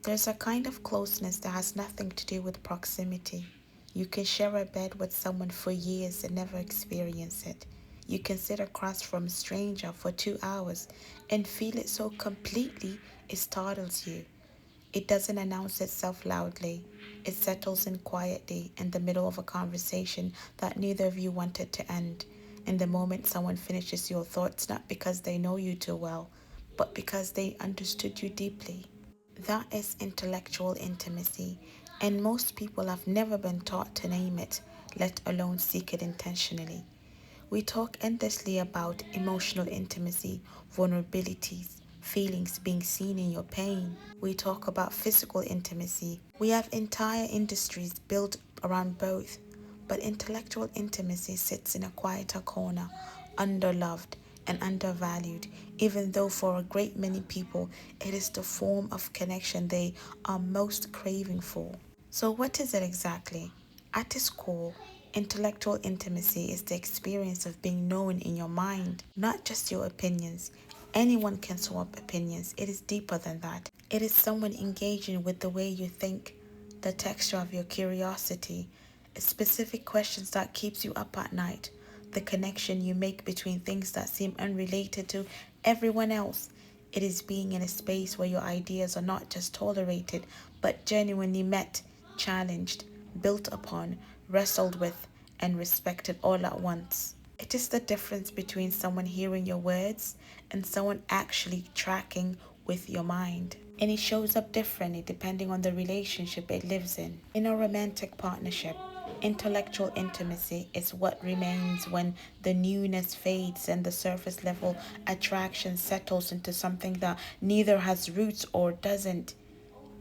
There's a kind of closeness that has nothing to do with proximity. You can share a bed with someone for years and never experience it. You can sit across from a stranger for 2 hours and feel it so completely it startles you. It doesn't announce itself loudly. It settles in quietly in the middle of a conversation that neither of you wanted to end. In the moment someone finishes your thoughts, not because they know you too well, but because they understood you deeply. That is intellectual intimacy, and most people have never been taught to name it, let alone seek it intentionally. We talk endlessly about emotional intimacy, vulnerabilities, feelings, being seen in your pain. We talk about physical intimacy. We have entire industries built around both. But intellectual intimacy sits in a quieter corner, underloved and undervalued, even though for a great many people it is the form of connection they are most craving for. So, what is it exactly? At its core, intellectual intimacy is the experience of being known in your mind, not just your opinions. Anyone can swap opinions, it is deeper than that. It is someone engaging with the way you think, the texture of your curiosity, specific questions that keeps you up at night, the connection you make between things that seem unrelated to everyone else. It is being in a space where your ideas are not just tolerated, but genuinely met, challenged, built upon, wrestled with, and respected all at once. It is the difference between someone hearing your words and someone actually tracking with your mind. And it shows up differently depending on the relationship it lives in. In a romantic partnership, intellectual intimacy is what remains when the newness fades and the surface level attraction settles into something that neither has roots or doesn't.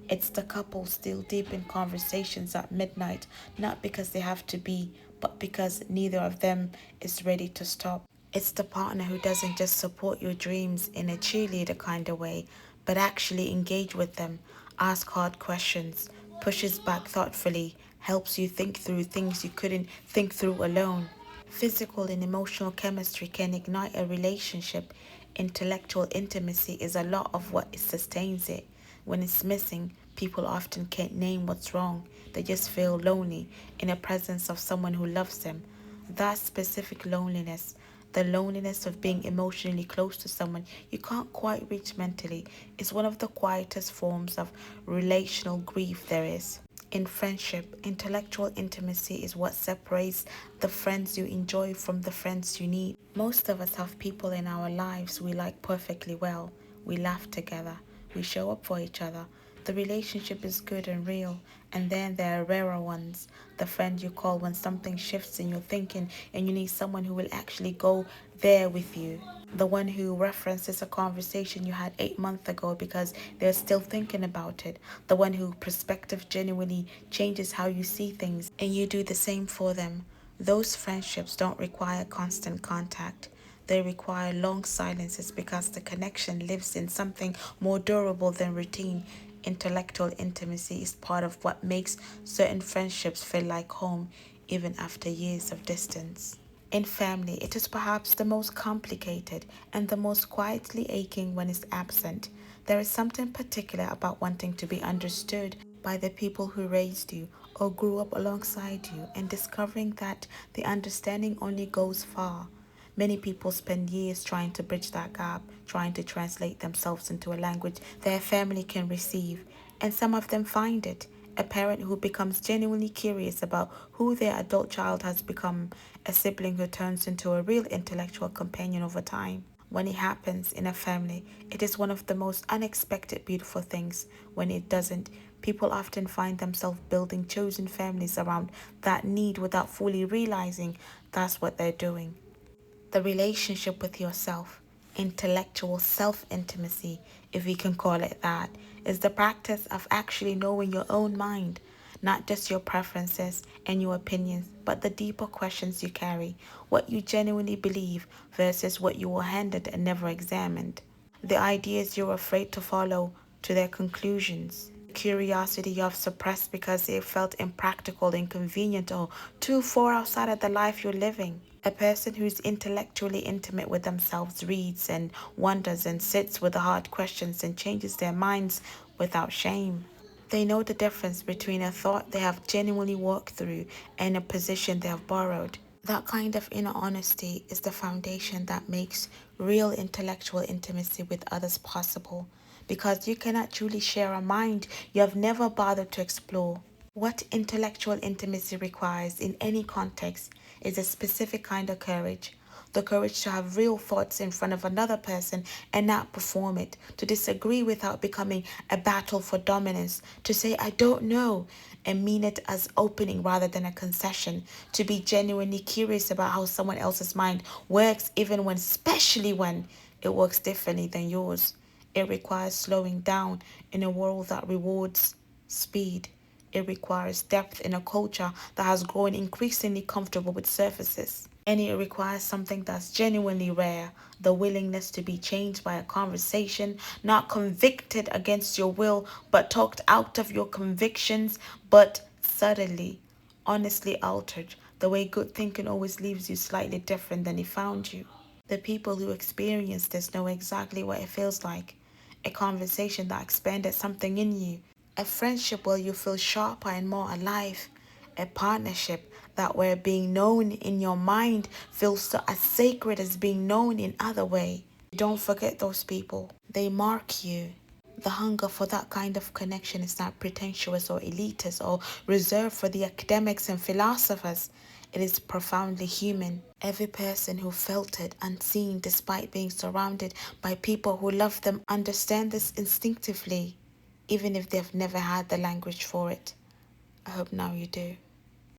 It's the couple still deep in conversations at midnight, not because they have to be, but because neither of them is ready to stop. It's the partner who doesn't just support your dreams in a cheerleader kind of way, but actually engage with them, ask hard questions, pushes back thoughtfully, helps you think through things you couldn't think through alone. Physical and emotional chemistry can ignite a relationship. Intellectual intimacy is a lot of what sustains it. When it's missing, people often can't name what's wrong. They just feel lonely in the presence of someone who loves them. That specific loneliness, the loneliness of being emotionally close to someone you can't quite reach mentally, is one of the quietest forms of relational grief there is. In friendship, intellectual intimacy is what separates the friends you enjoy from the friends you need. Most of us have people in our lives we like perfectly well. We laugh together. We show up for each other. The relationship is good and real. And then there are rarer ones. The friend you call when something shifts in your thinking and you need someone who will actually go there with you. The one who references a conversation you had 8 months ago because they're still thinking about it. The one whose perspective genuinely changes how you see things and you do the same for them. Those friendships don't require constant contact. They require long silences because the connection lives in something more durable than routine. Intellectual intimacy is part of what makes certain friendships feel like home even after years of distance. In family, it is perhaps the most complicated and the most quietly aching when it's absent. There is something particular about wanting to be understood by the people who raised you or grew up alongside you and discovering that the understanding only goes far. Many people spend years trying to bridge that gap, trying to translate themselves into a language their family can receive, and some of them find it. A parent who becomes genuinely curious about who their adult child has become, a sibling who turns into a real intellectual companion over time. When it happens in a family, it is one of the most unexpected beautiful things. When it doesn't, people often find themselves building chosen families around that need without fully realizing that's what they're doing. The relationship with yourself, intellectual self intimacy, if we can call it that, is the practice of actually knowing your own mind, not just your preferences and your opinions, but the deeper questions you carry, what you genuinely believe versus what you were handed and never examined, the ideas you're afraid to follow to their conclusions. Curiosity you have suppressed because it felt impractical, inconvenient, or too far outside of the life you're living. A person who's intellectually intimate with themselves reads and wonders and sits with the hard questions and changes their minds without shame. They know the difference between a thought they have genuinely walked through and a position they have borrowed. That kind of inner honesty is the foundation that makes real intellectual intimacy with others possible, because you cannot truly share a mind you have never bothered to explore. What intellectual intimacy requires in any context is a specific kind of courage. The courage to have real thoughts in front of another person and not perform it, to disagree without becoming a battle for dominance, to say, I don't know, and mean it as opening rather than a concession, to be genuinely curious about how someone else's mind works, even when, especially when it works differently than yours. It requires slowing down in a world that rewards speed. It requires depth in a culture that has grown increasingly comfortable with surfaces. And it requires something that's genuinely rare, the willingness to be changed by a conversation, not convicted against your will, but talked out of your convictions, but subtly, honestly altered. The way good thinking always leaves you slightly different than it found you. The people who experience this know exactly what it feels like. A conversation that expanded something in you. A friendship where you feel sharper and more alive. A partnership that where being known in your mind feels so as sacred as being known in other way. Don't forget those people. They mark you. The hunger for that kind of connection is not pretentious or elitist or reserved for the academics and philosophers. It is profoundly human. Every person who felt it unseen despite being surrounded by people who love them understand this instinctively, even if they've never had the language for it. I hope now you do.